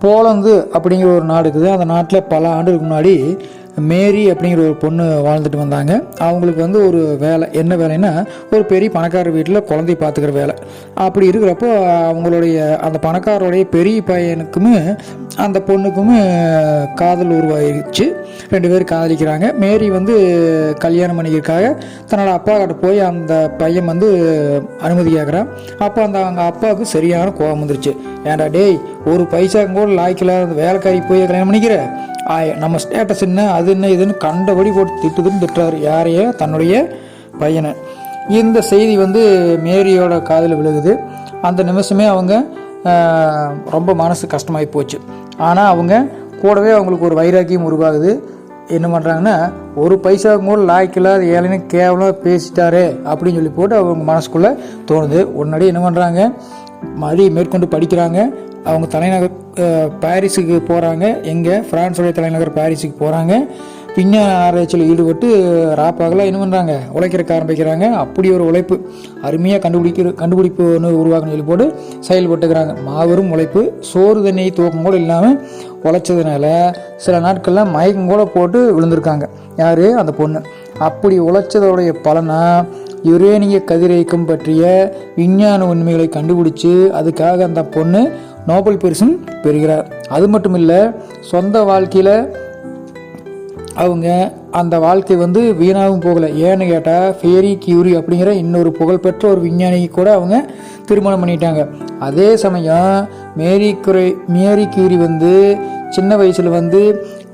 Poland அப்படிங்கிற ஒரு நாடு இருக்குது. அந்த நாட்டில் பல ஆண்டுகளுக்கு முன்னாடி மேரி அப்படிங்கிற ஒரு பொண்ணு வாழ்ந்துட்டு வந்தாங்க. அவங்களுக்கு வந்து ஒரு வேலை, என்ன வேலைன்னா ஒரு பெரிய பணக்கார வீட்டில் குழந்தைய பார்த்துக்கிற வேலை. அப்படி இருக்கிறப்போ அவங்களுடைய அந்த பணக்காரோடைய பெரிய பையனுக்குமே அந்த பொண்ணுக்குமே காதல் உருவாகிடுச்சு. 2 பேர் காதலிக்கிறாங்க. மேரி வந்து கல்யாணம் பண்ணிக்கிறதுக்காக தன்னோட அப்பா கிட்ட போய் அந்த பையன் வந்து அனுமதி கேட்குறான். அப்போ அவங்க அப்பாவுக்கு சரியான கோபம் வந்துருச்சு. ஏன்டா டேய், ஒரு பைசாக்கும் கூட லாய்க்கில் அந்த வேலைக்காரி போய் கல்யாணம் பண்ணிக்கிற, நம்ம ஸ்டேட்டஸ் என்ன, அது என்ன, இதுன்னு கண்டபடி போட்டு திட்டுறாரு. யாரையே? தன்னுடைய பையனை. இந்த செய்தி வந்து மேரியோட காதில் விழுகுது. அந்த நிமிஷமே அவங்க ரொம்ப மனசு கஷ்டமாகி போச்சு. ஆனால் அவங்க கூடவே அவங்களுக்கு ஒரு வைராக்கியம் உருவாகுது. என்ன பண்ணுறாங்கன்னா, ஒரு பைசாவுக்கு கூட லாய்க்கில்லாத ஏழைன்னு கேவலம் பேசிட்டாரே அப்படின்னு சொல்லி போட்டு அவங்க மனசுக்குள்ளே தோணுது. உடனடி என்ன பண்ணுறாங்க, மேற்கொண்டு படிக்கிறாங்க. அவங்க தலைநகர் பாரிஸுக்கு போகிறாங்க. எங்கே? ஃப்ரான்ஸோடைய தலைநகர் பாரிஸுக்கு போகிறாங்க. விஞ்ஞான ஆராய்ச்சியில் ஈடுபட்டு ராப்பாகலாம் என்ன பண்ணுறாங்க, உழைக்கிறக்க ஆரம்பிக்கிறாங்க. அப்படி ஒரு உழைப்பு, அருமையாக கண்டுபிடிப்பு ஒன்று உருவாக்கணும்னு சொல்லி போட்டு செயல்பட்டுக்கிறாங்க. மாபெரும் உழைப்பு. சோறு தண்ணி தூக்கம் கூட இல்லாமல் உழைச்சதுனால சில நாட்கள்லாம் மயக்கம் கூட போட்டு விழுந்திருக்காங்க. யார்? அந்த பொண்ணு. அப்படி உழைச்சதோடைய பலனாக யுரேனிய கதிரியக்கம் பற்றிய விஞ்ஞான உண்மைகளை கண்டுபிடிச்சு அதுக்காக அந்த பொண்ணு நோபல் பரிசும் பெறுகிறார். அது மட்டும் இல்லை, சொந்த வாழ்க்கையில் அவங்க அந்த வாழ்க்கை வந்து வீணாகவும் போகலை. ஏன்னு கேட்டால் ஃபேரி கியூரி அப்படிங்கிற இன்னொரு புகழ்பெற்ற ஒரு விஞ்ஞானிக்கு கூட அவங்க திருமணம் பண்ணிட்டாங்க. அதே சமயம் மேரி கியூரி வந்து சின்ன வயசில் வந்து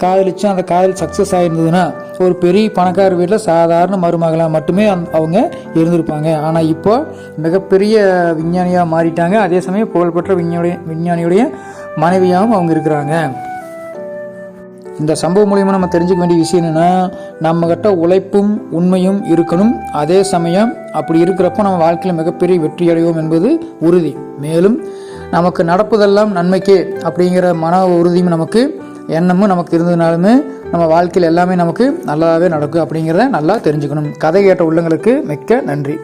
காதலிச்சு அந்த காதல் சக்ஸஸ் ஆகிருந்ததுன்னா ஒரு பெரிய பணக்கார வீட்டில் சாதாரண மருமகளாக மட்டுமே அவங்க இருந்திருப்பாங்க. ஆனால் இப்போ மிகப்பெரிய விஞ்ஞானியாக மாறிட்டாங்க. அதே சமயம் புகழ்பெற்ற விஞ்ஞானியுடைய மனைவியாகவும் அவங்க இருக்கிறாங்க. இந்த சம்பவம் மூலிமா நம்ம தெரிஞ்சுக்க வேண்டிய விஷயம் என்னென்னா, நம்மகிட்ட உழைப்பும் உண்மையும் இருக்கணும். அதே சமயம் அப்படி இருக்கிறப்போ நம்ம வாழ்க்கையில் மிகப்பெரிய வெற்றி அடைவோம் என்பது உறுதி. மேலும் நமக்கு நடப்பதெல்லாம் நன்மைக்கே அப்படிங்கிற மன உறுதியும் நமக்கு எண்ணமும் நமக்கு இருந்ததுனாலுமே நம்ம வாழ்க்கையில் எல்லாமே நமக்கு நல்லாவே நடக்கும் அப்படிங்கிறத நல்லா தெரிஞ்சுக்கணும். கதை கேட்ட உள்ளங்களுக்கு மிக்க நன்றி.